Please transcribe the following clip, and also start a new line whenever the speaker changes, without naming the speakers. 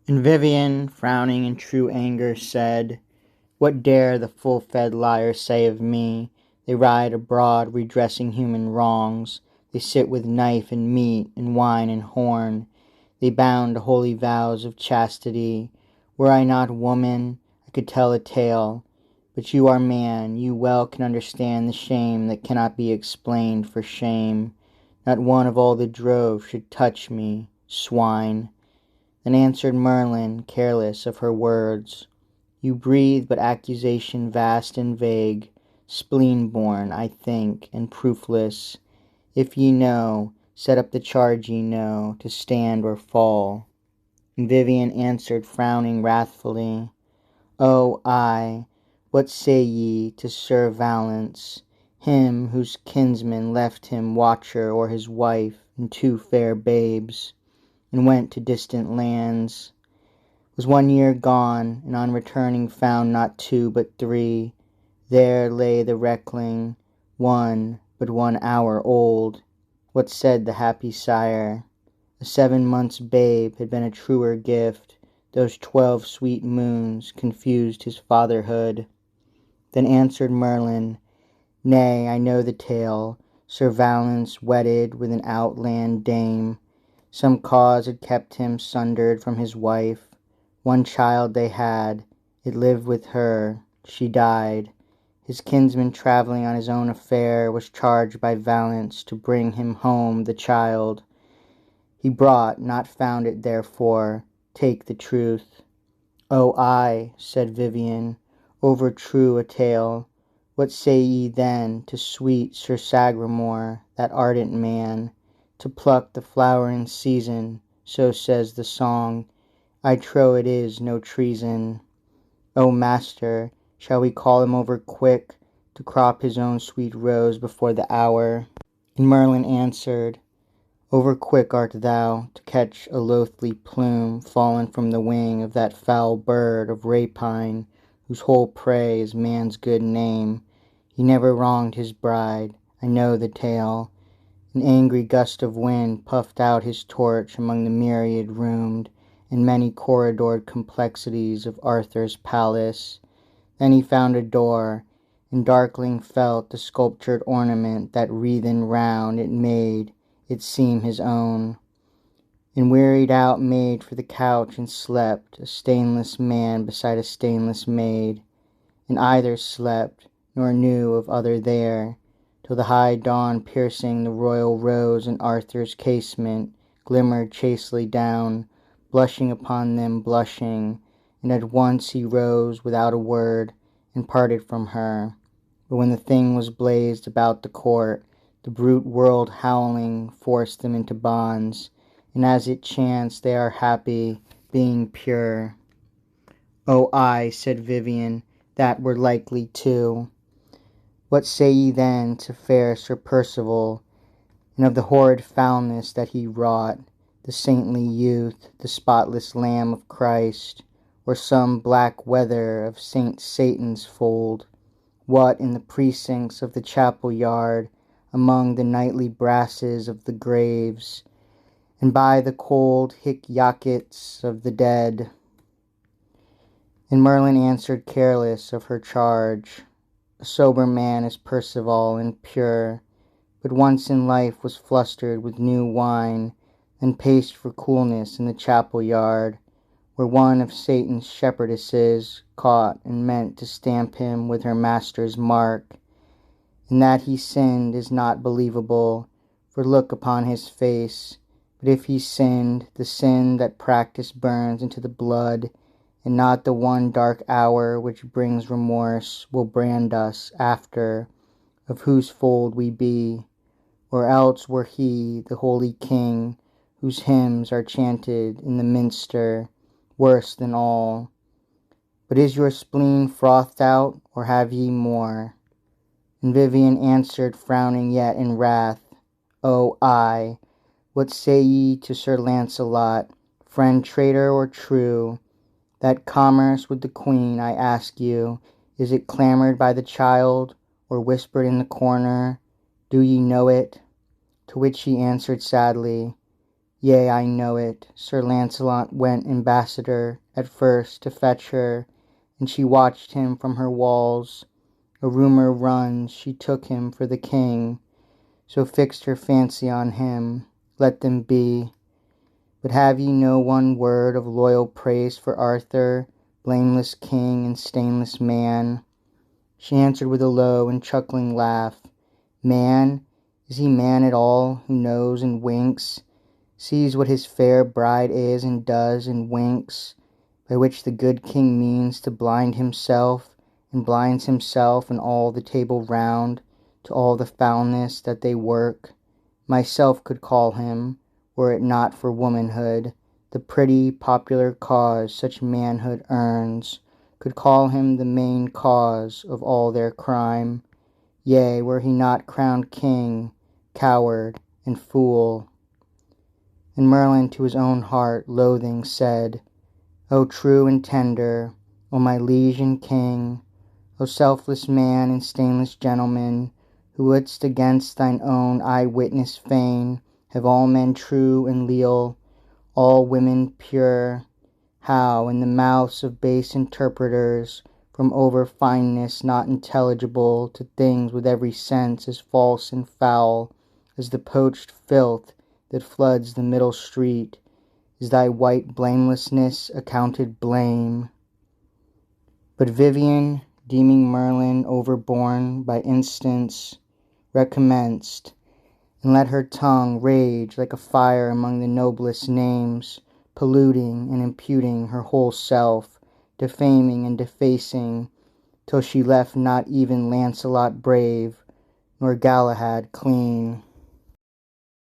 And Vivien, frowning in true anger, said, "What dare the full-fed liars say of me? They ride abroad redressing human wrongs. They sit with knife and meat and wine and horn. They bound to holy vows of chastity. Were I not woman, I could tell a tale. But you are man, you well can understand the shame that cannot be explained for shame. Not one of all the drove should touch me, swine." Then answered Merlin, careless of her words, "You breathe but accusation vast and vague, spleen-born, I think, and proofless. If ye know, set up the charge ye know, to stand or fall." And Vivien answered, frowning wrathfully, "O ay, what say ye to Sir Valence, him whose kinsman left him watcher o'er his wife and two fair babes, and went to distant lands? Was 1 year gone, and on returning found not two but three. There lay the reckling, one but 1 hour old. What said the happy sire? A 7 months' babe had been a truer gift. Those 12 sweet moons confused his fatherhood." Then answered Merlin, "Nay, I know the tale. Sir Valence wedded with an outland dame. Some cause had kept him sundered from his wife. 1 child they had, it lived with her, she died. His kinsman travelling on his own affair was charged by Valence to bring him home the child. He brought, not found it therefore, take the truth." "O ay," said Vivien, "over true a tale. What say ye then to sweet Sir Sagramore, that ardent man, to pluck the flower in season, so says the song. I trow it is no treason. O master, shall we call him over quick, to crop his own sweet rose before the hour?" And Merlin answered, "Over quick art thou to catch a loathly plume fallen from the wing of that foul bird of rapine, whose whole prey is man's good name. He never wronged his bride, I know the tale. An angry gust of wind puffed out his torch among the myriad roomed and many corridored complexities of Arthur's palace. Then he found a door, and darkling felt the sculptured ornament that wreathen round it made it seem his own. And wearied out made for the couch and slept, a stainless man beside a stainless maid. And either slept, nor knew of other there, till the high dawn piercing the royal rose in Arthur's casement glimmered chastely down, blushing upon them blushing, and at once he rose without a word, and parted from her. But when the thing was blazed about the court, the brute world howling forced them into bonds, and as it chanced they are happy, being pure." "O ay," said Vivien, "that were likely too. What say ye then to fair Sir Percival, and of the horrid foulness that he wrought, the saintly youth, the spotless Lamb of Christ, or some black wether of Saint Satan's fold? What in the precincts of the chapel yard, among the nightly brasses of the graves, and by the cold hic-jackets of the dead?" And Merlin answered, careless of her charge, "A sober man is Percival and pure, but once in life was flustered with new wine, then paced for coolness in the chapel yard, where one of Satan's shepherdesses caught and meant to stamp him with her master's mark. And that he sinned is not believable, for look upon his face. But if he sinned, the sin that practice burns into the blood, and not the one dark hour which brings remorse, will brand us after, of whose fold we be. Or else were he, the holy king, whose hymns are chanted in the minster, worse than all. But is your spleen frothed out, or have ye more?" And Vivien answered, frowning yet in wrath, "O ay, what say ye to Sir Launcelot, friend traitor or true? That commerce with the queen, I ask you, is it clamoured by the child, or whispered in the corner? Do ye know it?" To which he answered sadly, Yea, I know it. Sir Launcelot went ambassador at first to fetch her, and she watched him from her walls. A rumour runs she took him for the king, so fixed her fancy on him. Let them be. But have ye no one word of loyal praise for Arthur, blameless king and stainless man? She answered with a low and chuckling laugh. Man? Is he man at all, who knows and winks, sees what his fair bride is and does and winks, by which the good king means to blind himself, and blinds himself and all the table round, to all the foulness that they work? Myself could call him, were it not for womanhood, the pretty popular cause such manhood earns, could call him the main cause of all their crime. Yea, were he not crowned king, coward, and fool. And Merlin to his own heart loathing said, O true and tender, O my liege and king, O selfless man and stainless gentleman, who wouldst against thine own eye-witness fain have all men true and leal, all women pure, how in the mouths of base interpreters, from over fineness not intelligible to things with every sense as false and foul as the poached filth that floods the middle street, is thy white blamelessness accounted blame. But Vivien, deeming Merlin overborne by instance, recommenced, and let her tongue rage like a fire among the noblest names, polluting and imputing her whole self, defaming and defacing, till she left not even Launcelot brave, nor Galahad clean.